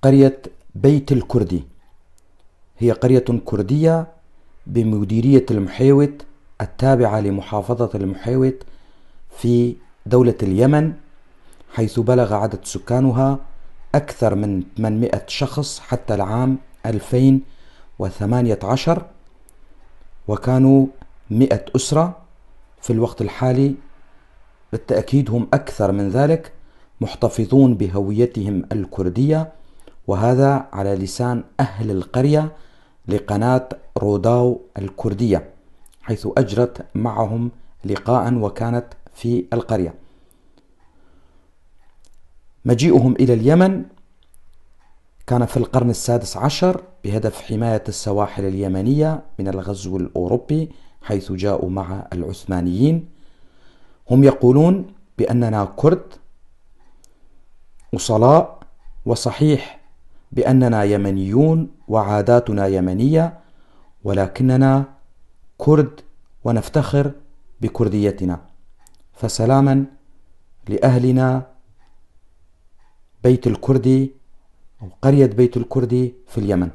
قرية بيت الكردي. هي قرية كردية بمديرية المحيوت التابعة لمحافظة المحيوت في دولة اليمن، حيث بلغ عدد سكانها أكثر من 800 شخص حتى العام 2018، وكانوا 100 أسرة. في الوقت الحالي بالتأكيد هم أكثر من ذلك، محتفظون بهويتهم الكردية، وهذا على لسان أهل القرية لقناة روداو الكردية، حيث أجرت معهم لقاء وكانت في القرية. مجيئهم إلى اليمن كان في القرن السادس عشر بهدف حماية السواحل اليمنية من الغزو الأوروبي، حيث جاءوا مع العثمانيين. هم يقولون بأننا كرد أصلاء، وصحيح بأننا يمنيون وعاداتنا يمنية، ولكننا كرد ونفتخر بكرديتنا. فسلاما لأهلنا بيت الكردي أو قرية بيت الكردي في اليمن.